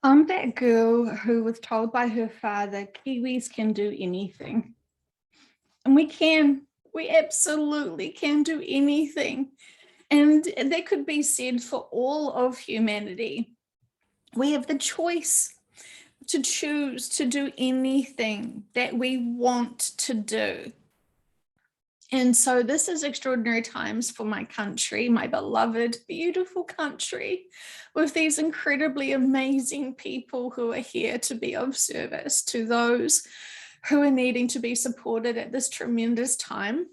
I'm that girl who was told by her father, Kiwis can do anything. And we absolutely can do anything. And that could be said for all of humanity. We have the choice to choose to do anything that we want to do. And so this is extraordinary times for my country, my beloved, beautiful country, with these incredibly amazing people who are here to be of service to those who are needing to be supported at this tremendous time.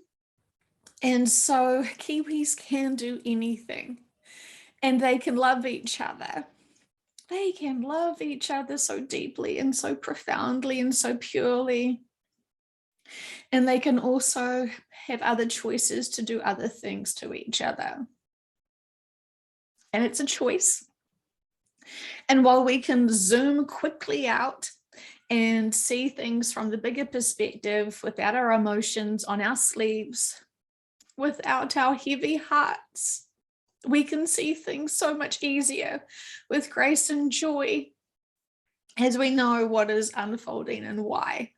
And so Kiwis can do anything, and they can love each other. They can love each other so deeply and so profoundly and so purely. And they can also have other choices to do other things to each other. And it's a choice. And while we can zoom quickly out and see things from the bigger perspective without our emotions on our sleeves, without our heavy hearts, we can see things so much easier with grace and joy as we know what is unfolding and why.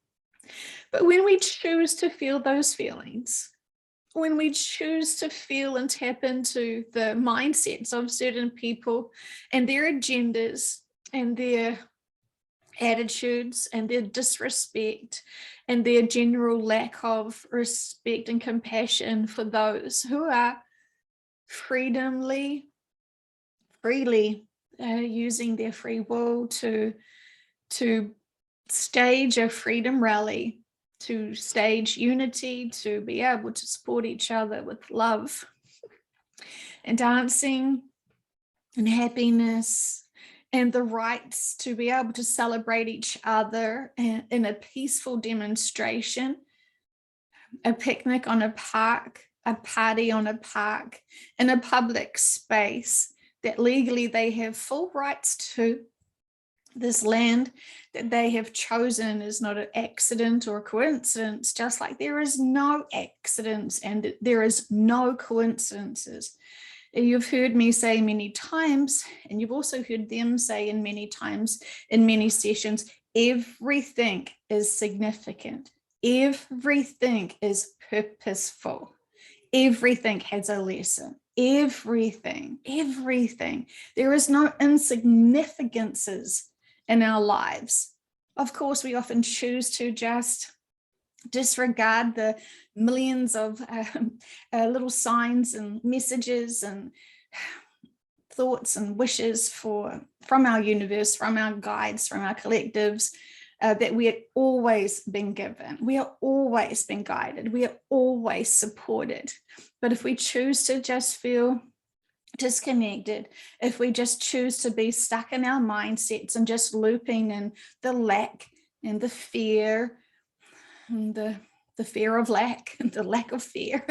But when we choose to feel those feelings, when we choose to feel and tap into the mindsets of certain people and their agendas and their attitudes and their disrespect and their general lack of respect and compassion for those who are freely using their free will to stage a freedom rally, to stage unity, to be able to support each other with love and dancing and happiness and the rights to be able to celebrate each other in a peaceful demonstration, a picnic on a park, a party on a park, in a public space that legally they have full rights to. This land that they have chosen is not an accident or a coincidence, just like there is no accidents and there is no coincidences. You've heard me say many times, and you've also heard them say in many times in many sessions, everything is significant. Everything is purposeful. Everything has a lesson. Everything. There is no insignificances in our lives. Of course, we often choose to just disregard the millions of little signs and messages and thoughts and wishes from our universe, from our guides, from our collectives, that we have always been given. We are always been guided. We are always supported. But if we choose to just feel disconnected, if we just choose to be stuck in our mindsets and just looping in the lack and the fear and the fear of lack and the lack of fear.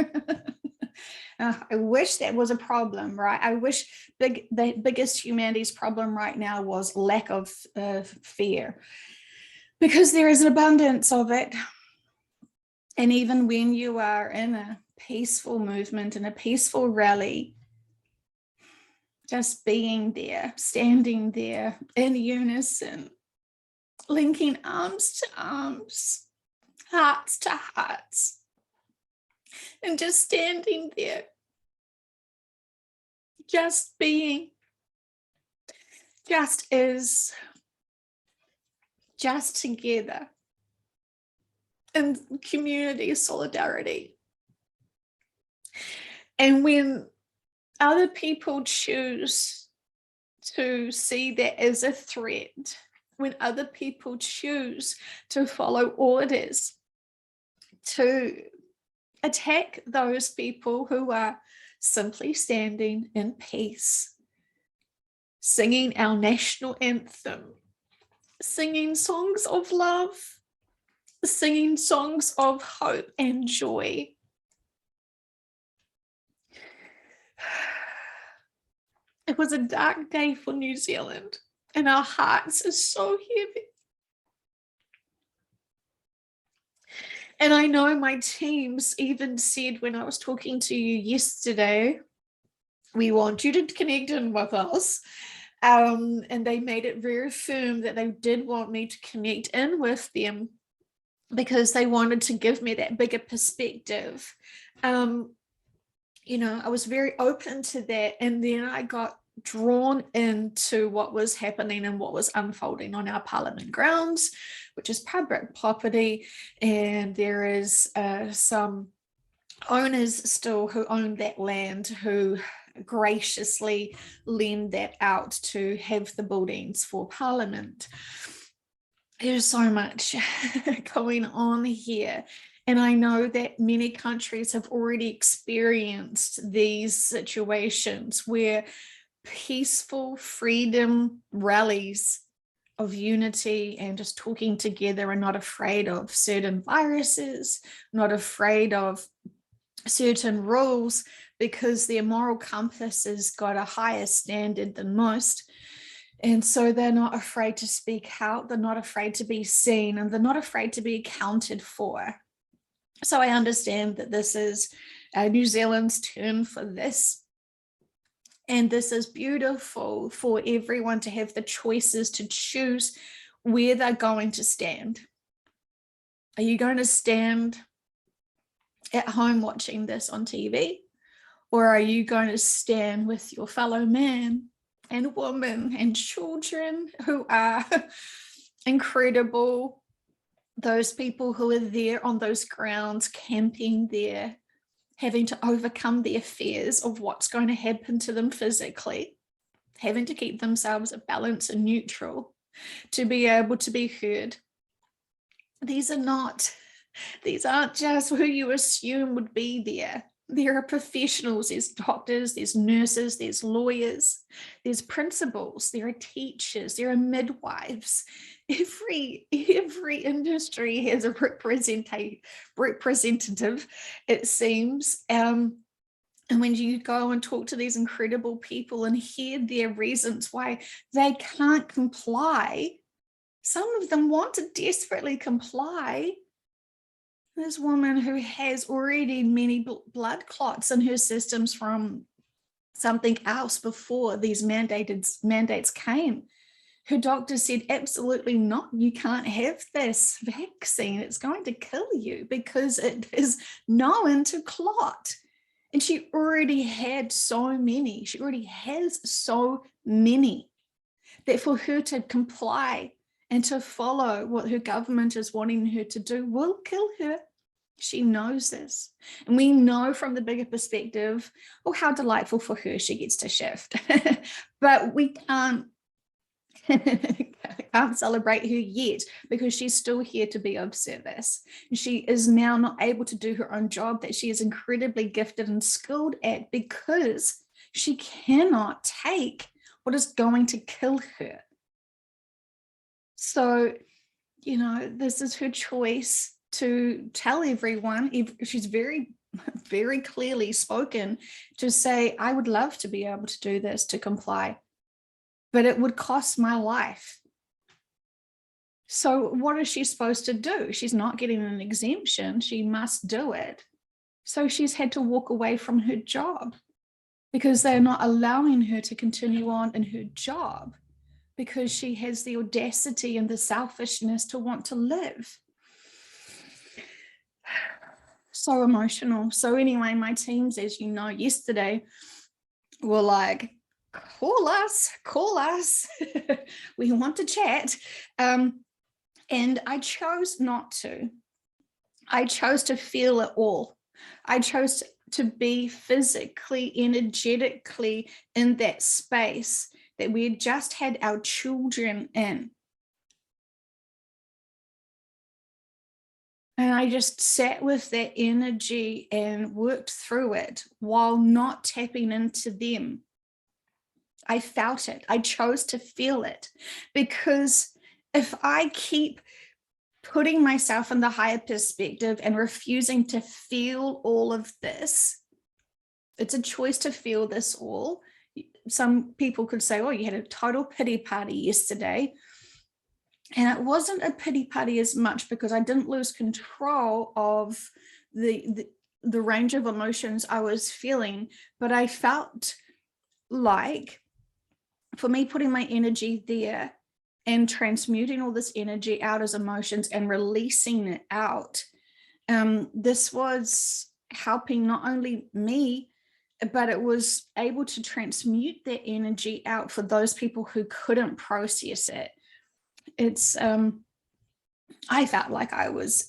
I wish that was a problem, right? I wish the biggest humanity's problem right now was lack of fear, because there is an abundance of it. And even when you are in a peaceful movement, in a peaceful rally, just being there, standing there in unison, linking arms to arms, hearts to hearts, and just standing there, just being, just is, just together in community solidarity. And when other people choose to see that as a threat, when other people choose to follow orders, to attack those people who are simply standing in peace, singing our national anthem, singing songs of love, singing songs of hope and joy. It was a dark day for New Zealand, and our hearts are so heavy. And I know my teams even said when I was talking to you yesterday, we want you to connect in with us. And they made it very firm that they did want me to connect in with them because they wanted to give me that bigger perspective. I was very open to that. And then I got drawn into what was happening and what was unfolding on our Parliament grounds, which is public property. And there is some owners still who own that land who graciously lend that out to have the buildings for Parliament. There's so much going on here. And I know that many countries have already experienced these situations where peaceful freedom rallies of unity and just talking together and not afraid of certain viruses, not afraid of certain rules, because their moral compass has got a higher standard than most. And so they're not afraid to speak out, they're not afraid to be seen, and they're not afraid to be accounted for. So I understand that this is New Zealand's turn for this. And this is beautiful for everyone to have the choices to choose where they're going to stand. Are you going to stand at home watching this on TV? Or are you going to stand with your fellow man and woman and children who are incredible? Those people who are there on those grounds, camping there, having to overcome their fears of what's going to happen to them physically, having to keep themselves balanced and neutral to be able to be heard. These aren't just who you assume would be there. There are professionals, there's doctors, there's nurses, there's lawyers, there's principals, there are teachers, there are midwives. Every industry has a representative, it seems. And when you go and talk to these incredible people and hear their reasons why they can't comply, some of them want to desperately comply. This woman who has already many blood clots in her systems from something else before these mandates came. Her doctor said, absolutely not. You can't have this vaccine. It's going to kill you because it is known to clot. And she already had so many. She already has so many that for her to comply and to follow what her government is wanting her to do will kill her. She knows this. And we know from the bigger perspective, oh, how delightful for her, she gets to shift. But we can't celebrate her yet because she's still here to be of service. She is now not able to do her own job that she is incredibly gifted and skilled at because she cannot take what is going to kill her. So, this is her choice to tell everyone. She's very, very clearly spoken to say, I would love to be able to do this, to comply, but it would cost my life. So what is she supposed to do? She's not getting an exemption. She must do it. So she's had to walk away from her job because they're not allowing her to continue on in her job because she has the audacity and the selfishness to want to live. So emotional. So anyway, my teams, as you know, yesterday were like, call us. We want to chat. And I chose not to. I chose to feel it all. I chose to be physically, energetically in that space that we had just had our children in. And I just sat with that energy and worked through it while not tapping into them. I felt it. I chose to feel it because if I keep putting myself in the higher perspective and refusing to feel all of this, it's a choice to feel this all. Some people could say, oh, you had a total pity party yesterday. And it wasn't a pity party as much because I didn't lose control of the range of emotions I was feeling, but I felt like for me, putting my energy there and transmuting all this energy out as emotions and releasing it out, this was helping not only me, but it was able to transmute that energy out for those people who couldn't process it. It's I felt like I was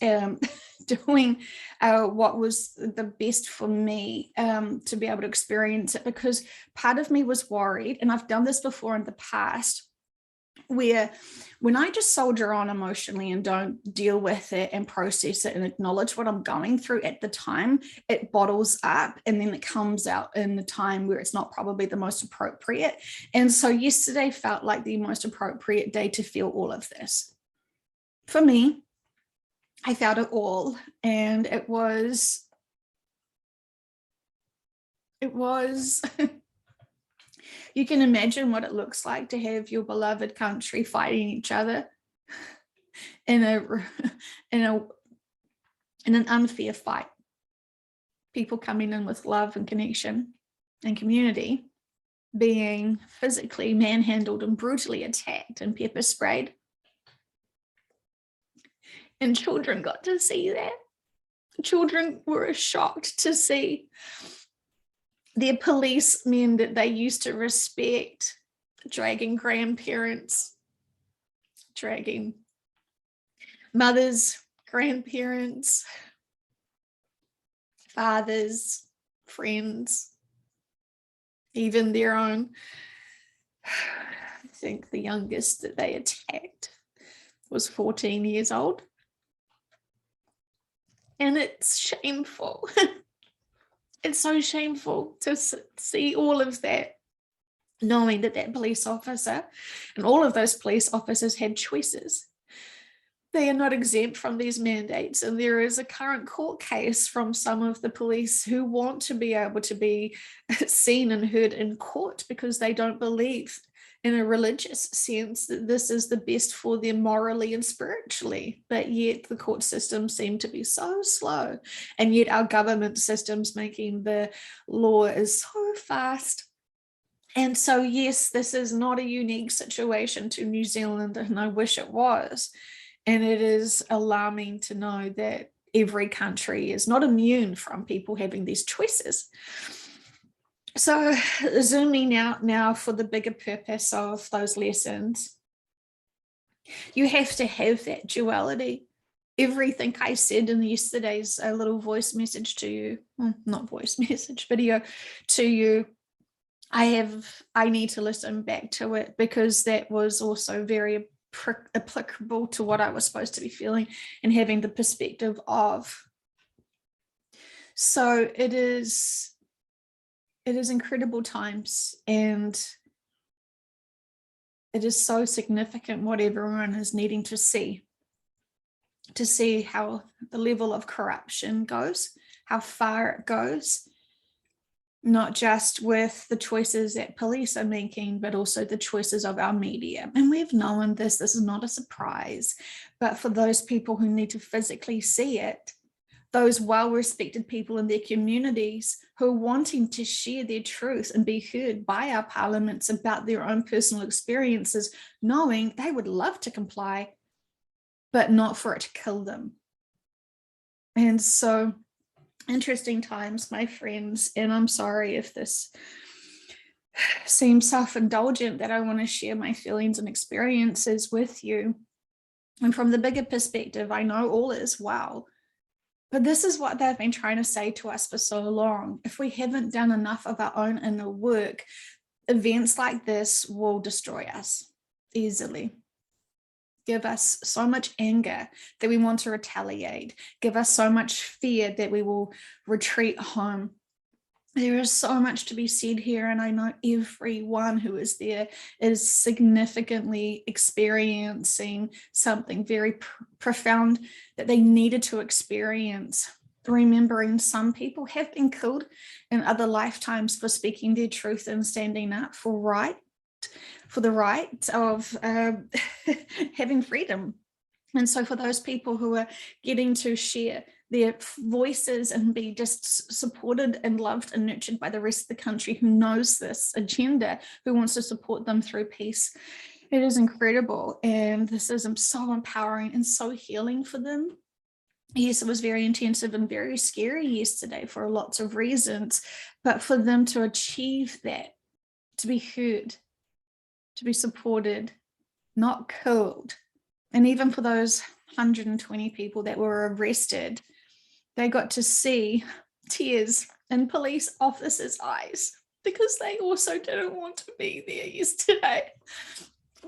doing what was the best for me to be able to experience it, because part of me was worried, and I've done this before in the past, where when I just soldier on emotionally and don't deal with it and process it and acknowledge what I'm going through at the time, it bottles up and then it comes out in the time where it's not probably the most appropriate. And so yesterday felt like the most appropriate day to feel all of this. For me, I felt it all, and it was you can imagine what it looks like to have your beloved country fighting each other in an unfair fight. People coming in with love and connection and community being physically manhandled and brutally attacked and pepper sprayed. And children got to see that. Children were shocked to see their policemen that they used to respect dragging grandparents, dragging mothers, grandparents, fathers, friends, even their own. I think the youngest that they attacked was 14 years old. And it's shameful. It's so shameful to see all of that, knowing that that police officer and all of those police officers had choices. They are not exempt from these mandates. And there is a current court case from some of the police who want to be able to be seen and heard in court because they don't believe in a religious sense that this is the best for them morally and spiritually. But yet the court system seem to be so slow. And yet our government systems making the law is so fast. And so, yes, this is not a unique situation to New Zealand, and I wish it was. And it is alarming to know that every country is not immune from people having these choices. So zooming out now for the bigger purpose of those lessons, you have to have that duality. Everything I said in yesterday's little voice message to you, not voice message, video to you, I need to listen back to it, because that was also very applicable to what I was supposed to be feeling and having the perspective of. So it is incredible times, and it is so significant what everyone is needing to see how the level of corruption goes, how far it goes, not just with the choices that police are making, but also the choices of our media. And we've known this is not a surprise, but for those people who need to physically see it, those well-respected people in their communities who are wanting to share their truth and be heard by our parliaments about their own personal experiences, knowing they would love to comply, but not for it to kill them. And so, interesting times, my friends, and I'm sorry if this seems self-indulgent that I want to share my feelings and experiences with you. And from the bigger perspective, I know all is well. But this is what they've been trying to say to us for so long. If we haven't done enough of our own inner work, events like this will destroy us easily. Give us so much anger that we want to retaliate. Give us so much fear that we will retreat home. There is so much to be said here, and I know everyone who is there is significantly experiencing something very profound that they needed to experience. Remembering some people have been killed in other lifetimes for speaking their truth and standing up for the right of having freedom. And so for those people who are getting to share their voices and be just supported and loved and nurtured by the rest of the country who knows this agenda, who wants to support them through peace. It is incredible. And this is so empowering and so healing for them. Yes, it was very intensive and very scary yesterday for lots of reasons, but for them to achieve that, to be heard, to be supported, not killed. And even for those 120 people that were arrested, they got to see tears in police officers' eyes because they also didn't want to be there yesterday.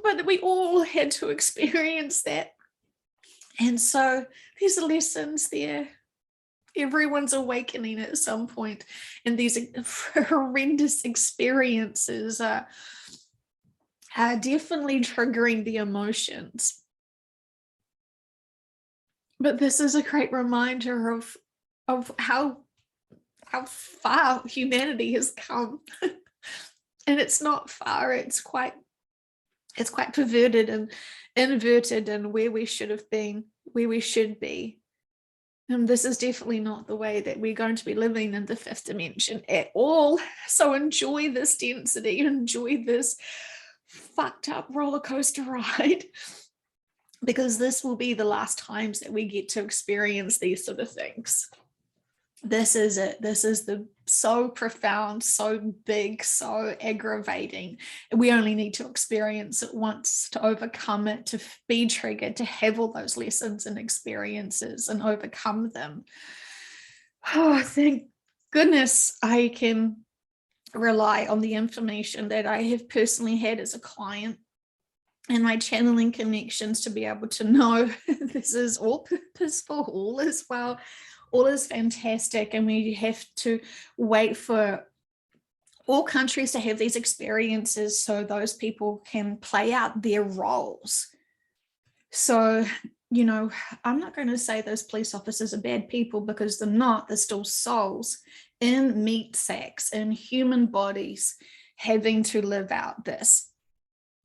But we all had to experience that. And so there's lessons there. Everyone's awakening at some point, and these horrendous experiences are definitely triggering the emotions. But this is a great reminder of how far humanity has come. And it's not far, it's quite perverted and inverted, and where we should have been, where we should be. And this is definitely not the way that we're going to be living in the fifth dimension at all. So enjoy this density, enjoy this fucked up roller coaster ride, because this will be the last times that we get to experience these sort of things. This is it. This is the so profound, so big, so aggravating. We only need to experience it once to overcome it, to be triggered, to have all those lessons and experiences and overcome them. Oh, thank goodness I can rely on the information that I have personally had as a client and my channeling connections to be able to know this is all purposeful, all is well, all is fantastic, and we have to wait for all countries to have these experiences so those people can play out their roles. So, you know, I'm not going to say those police officers are bad people, because they're not. They're still souls in meat sacks, in human bodies, having to live out this.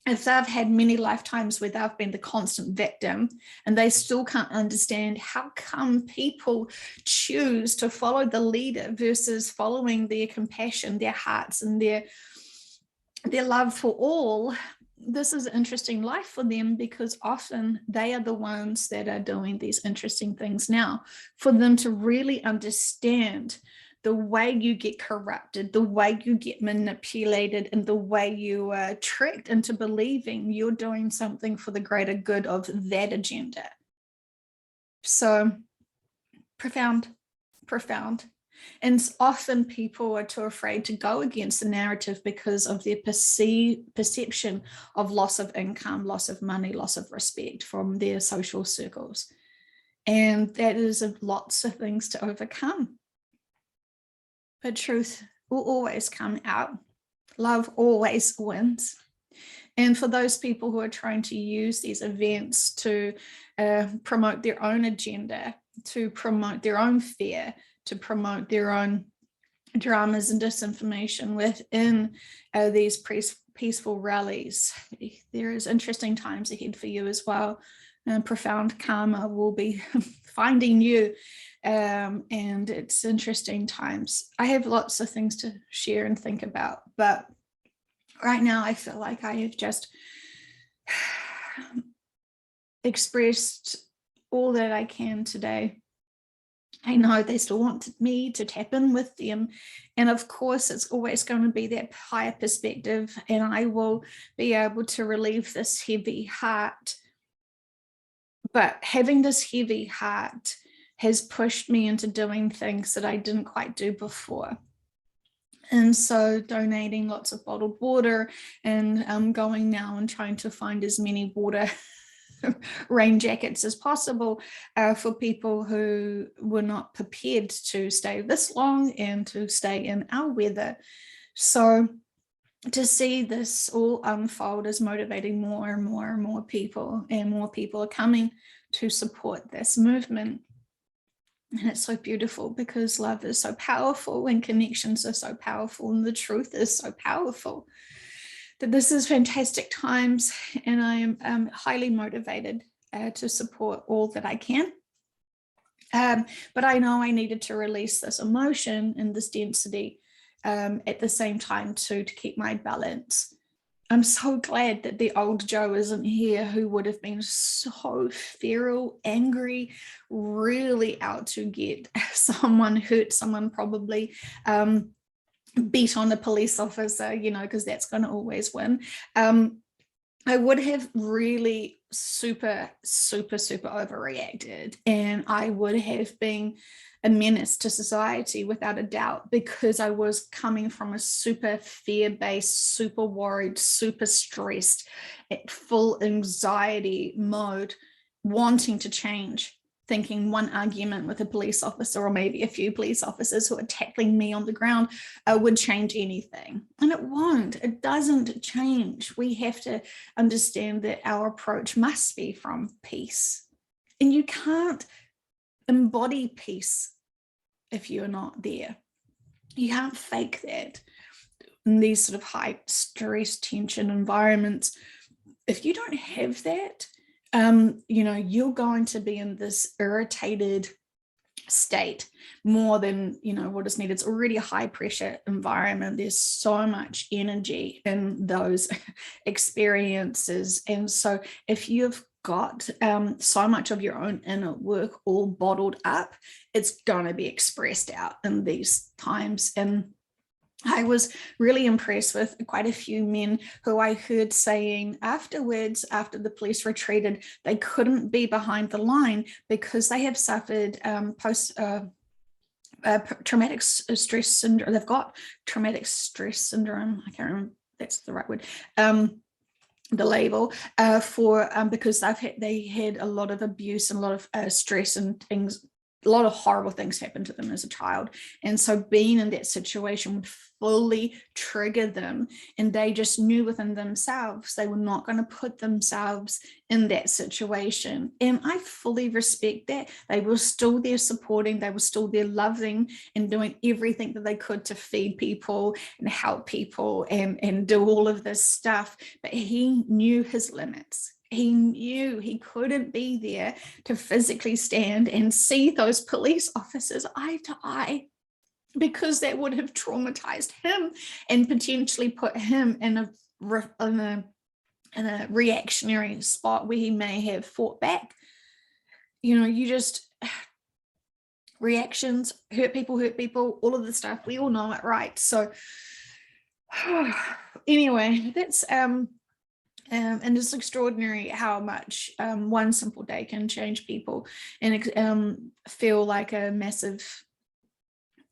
If they've had many lifetimes where they've been the constant victim and they still can't understand how come people choose to follow the leader versus following their compassion, their hearts, and their love for all, this is an interesting life for them, because often they are the ones that are doing these interesting things now. For them to really understand the way you get corrupted, the way you get manipulated, and the way you are tricked into believing you're doing something for the greater good of that agenda. So profound, profound. And often people are too afraid to go against the narrative because of their perception of loss of income, loss of money, loss of respect from their social circles. And that is lots of things to overcome. But truth will always come out. Love always wins. And for those people who are trying to use these events to promote their own agenda, to promote their own fear, to promote their own dramas and disinformation within these peaceful rallies, there is interesting times ahead for you as well. Profound karma will be finding you. And it's interesting times. I have lots of things to share and think about, but right now I feel like I have just expressed all that I can today. I know they still want me to tap in with them. And of course, it's always going to be that higher perspective, and I will be able to relieve this heavy heart. But having this heavy heart has pushed me into doing things that I didn't quite do before. And so donating lots of bottled water, and going now and trying to find as many water rain jackets as possible for people who were not prepared to stay this long and to stay in our weather. So to see this all unfold is motivating more and more and more people, and more people are coming to support this movement. And it's so beautiful, because love is so powerful and connections are so powerful and the truth is so powerful, that this is fantastic times, and I am highly motivated to support all that I can. But I know I needed to release this emotion and this density at the same time too, to keep my balance. I'm so glad that the old Joe isn't here, who would have been so feral, angry, really out to get someone, hurt someone probably, beat on a police officer, you know, because that's going to always win. I would have really super overreacted, and I would have been a menace to society without a doubt, because I was coming from a super fear-based, super worried, super stressed, at full anxiety mode, wanting to change, thinking one argument with a police officer, or maybe a few police officers who are tackling me on the ground, would change anything. And it won't. It doesn't change. We have to understand that our approach must be from peace. And you can't embody peace if you're not there. You can't fake that in these sort of high stress, tension environments. If you don't have that, you know, you're going to be in this irritated state more than, you know, what is needed. It's already a high pressure environment. There's so much energy in those experiences. And so if you've got so much of your own inner work all bottled up, it's going to be expressed out in these times. And I was really impressed with quite a few men who I heard saying afterwards, after the police retreated, they couldn't be behind the line because they have suffered traumatic stress syndrome. They've got traumatic stress syndrome. I can't remember if that's the right word. The label because they had a lot of abuse and a lot of stress and things. A lot of horrible things happened to them as a child. And so being in that situation would fully trigger them. And they just knew within themselves, they were not going to put themselves in that situation. And I fully respect that. They were still there supporting, they were still there loving and doing everything that they could to feed people and help people and do all of this stuff. But he knew his limits. He knew he couldn't be there to physically stand and see those police officers eye to eye, because that would have traumatized him and potentially put him in a reactionary spot where he may have fought back. You know, you just, reactions, hurt people, all of the stuff, we all know it, right? So anyway, that's and it's extraordinary how much one simple day can change people and feel like a massive,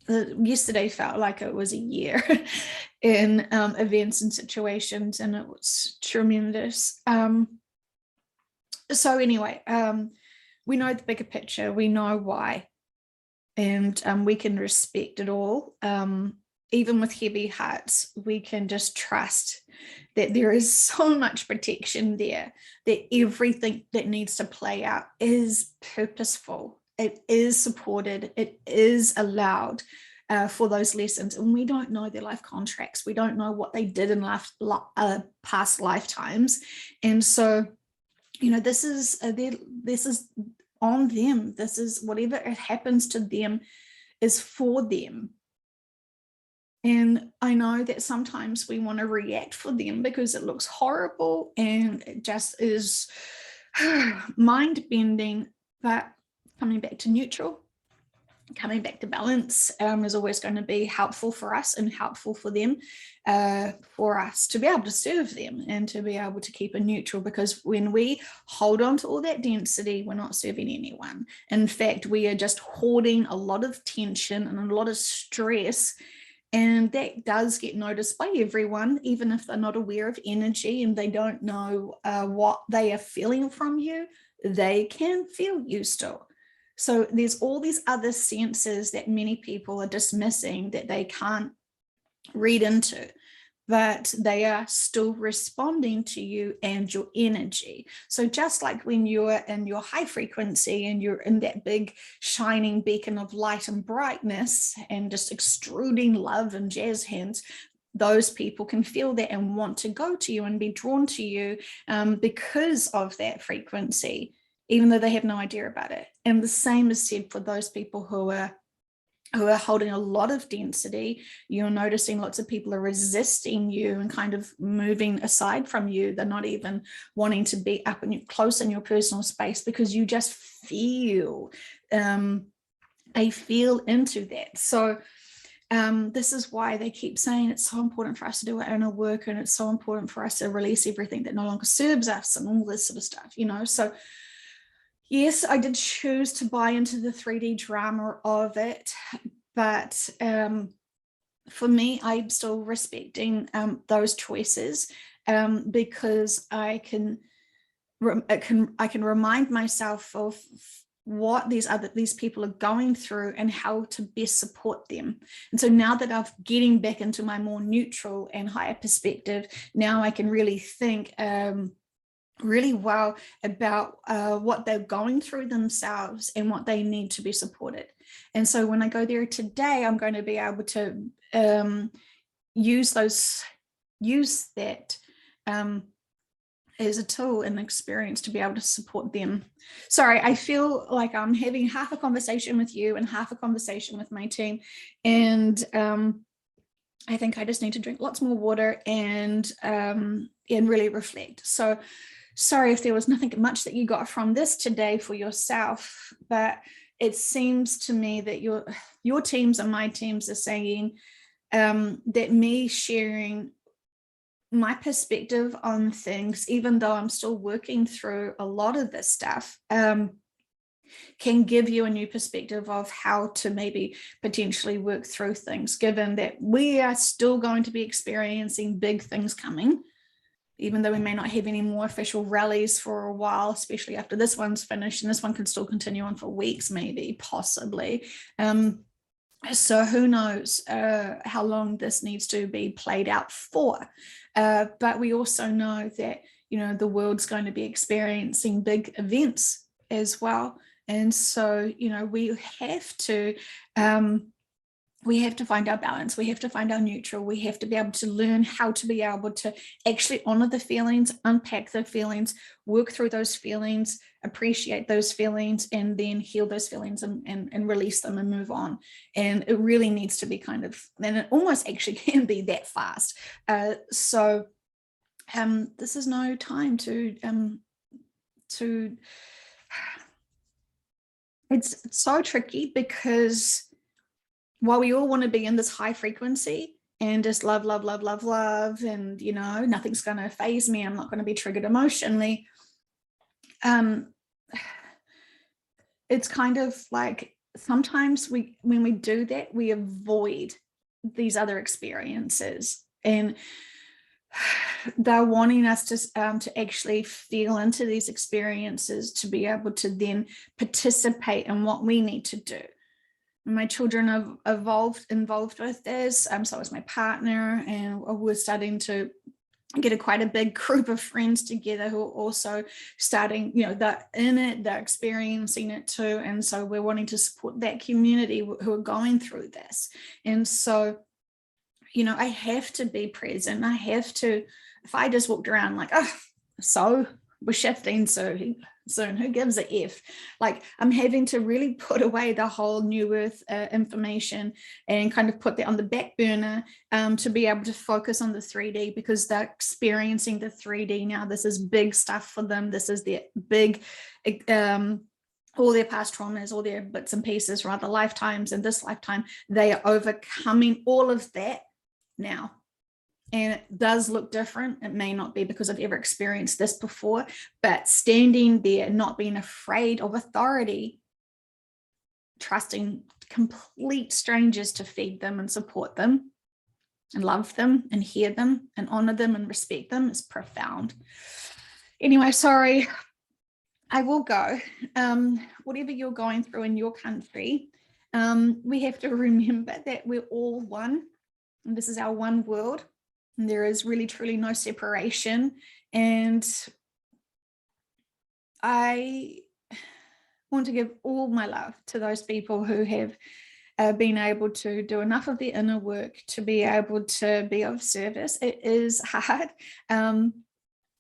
yesterday felt like it was a year in events and situations, and it was tremendous. So anyway, we know the bigger picture, we know why, and we can respect it all. Even with heavy hearts, we can just trust that there is so much protection there, that everything that needs to play out is purposeful, it is supported, it is allowed for those lessons. And we don't know their life contracts, we don't know what they did in past lifetimes. And so, you know, this is on them. This is whatever it happens to them is for them. And I know that sometimes we want to react for them because it looks horrible and it just is mind-bending. But coming back to neutral, coming back to balance is always going to be helpful for us and helpful for them, for us to be able to serve them and to be able to keep it neutral. Because when we hold on to all that density, we're not serving anyone. In fact, we are just hoarding a lot of tension and a lot of stress. And that does get noticed by everyone, even if they're not aware of energy and they don't know what they are feeling from you, they can feel you still. So there's all these other senses that many people are dismissing that they can't read into, but they are still responding to you and your energy. So just like when you're in your high frequency and you're in that big shining beacon of light and brightness and just extruding love and jazz hands, those people can feel that and want to go to you and be drawn to you because of that frequency. even though they have no idea about it. And the same is said for those people who are holding a lot of density. You're noticing lots of people are resisting you and kind of moving aside from you. They're not even wanting to be up and close in your personal space, because you just feel, they feel into that. So this is why they keep saying it's so important for us to do our inner work, and it's so important for us to release everything that no longer serves us and all this sort of stuff, you know. So yes, I did choose to buy into the 3D drama of it, but for me, I'm still respecting those choices, because I can remind myself of what these people are going through and how to best support them. And so now that I'm getting back into my more neutral and higher perspective, now I can really think really well about what they're going through themselves and what they need to be supported. And so when I go there today, I'm going to be able to use that as a tool and experience to be able to support them. Sorry, I feel like I'm having half a conversation with you and half a conversation with my team. And I think I just need to drink lots more water and really reflect. So sorry if there was nothing much that you got from this today for yourself, but it seems to me that your teams and my teams are saying that me sharing my perspective on things, even though I'm still working through a lot of this stuff, can give you a new perspective of how to maybe potentially work through things, given that we are still going to be experiencing big things coming, even though we may not have any more official rallies for a while, especially after this one's finished, and this one can still continue on for weeks, maybe, possibly. So who knows how long this needs to be played out for. But we also know that, you know, the world's going to be experiencing big events as well. And so, you know, we have to find our balance. We have to find our neutral. We have to be able to learn how to be able to actually honor the feelings, unpack the feelings, work through those feelings, appreciate those feelings, and then heal those feelings and release them and move on. And it really needs to be kind of, and it almost actually can be that fast. So this is no time to it's so tricky, because while we all want to be in this high frequency and just love, love, love, love, love, and, you know, nothing's going to faze me, I'm not going to be triggered emotionally, it's kind of like sometimes when we do that, we avoid these other experiences, and they're wanting us to actually feel into these experiences to be able to then participate in what we need to do. My children have involved with this, so is my partner, and we're starting to get quite a big group of friends together who are also starting, you know, they're in it, they're experiencing it too, and so we're wanting to support that community who are going through this. And so, you know, I have to be present. I have to, if I just walked around like, oh, so we're shifting, so soon, who gives a F? Like, I'm having to really put away the whole New Earth information and kind of put that on the back burner to be able to focus on the 3D, because they're experiencing the 3D now. This is big stuff for them. This is their big, all their past traumas, all their bits and pieces from other lifetimes, and this lifetime, they are overcoming all of that now. And it does look different. It may not be because I've ever experienced this before, but standing there, not being afraid of authority, trusting complete strangers to feed them and support them and love them and hear them and honor them and respect them is profound. Anyway, sorry, I will go. Whatever you're going through in your country, we have to remember that we're all one, and this is our one world. And there is really, truly no separation. And I want to give all my love to those people who have been able to do enough of their inner work to be able to be of service. It is hard.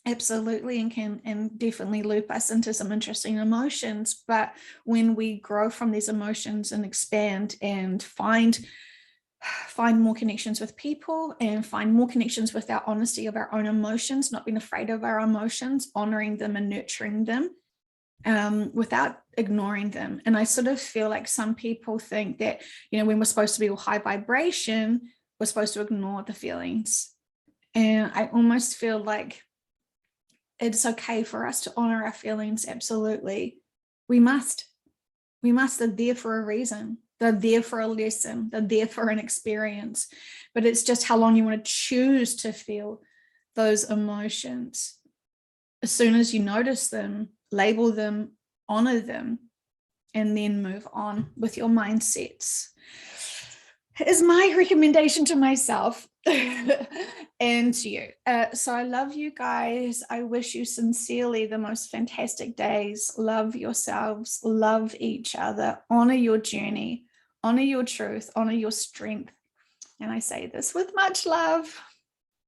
Absolutely, and can and definitely loop us into some interesting emotions. But when we grow from these emotions and expand and find more connections with people and find more connections with our honesty of our own emotions, not being afraid of our emotions, honoring them and nurturing them, without ignoring them. And I sort of feel like some people think that, when we're supposed to be all high vibration, we're supposed to ignore the feelings. And I almost feel like it's okay for us to honor our feelings. Absolutely. We must. They're there for a reason. They're there for a lesson. They're there for an experience. But it's just how long you want to choose to feel those emotions. As soon as you notice them, label them, honor them, and then move on with your mindsets, is my recommendation to myself and to you. So I love you guys. I wish you sincerely the most fantastic days. Love yourselves, love each other, honor your journey, honor your truth, honor your strength. And I say this with much love.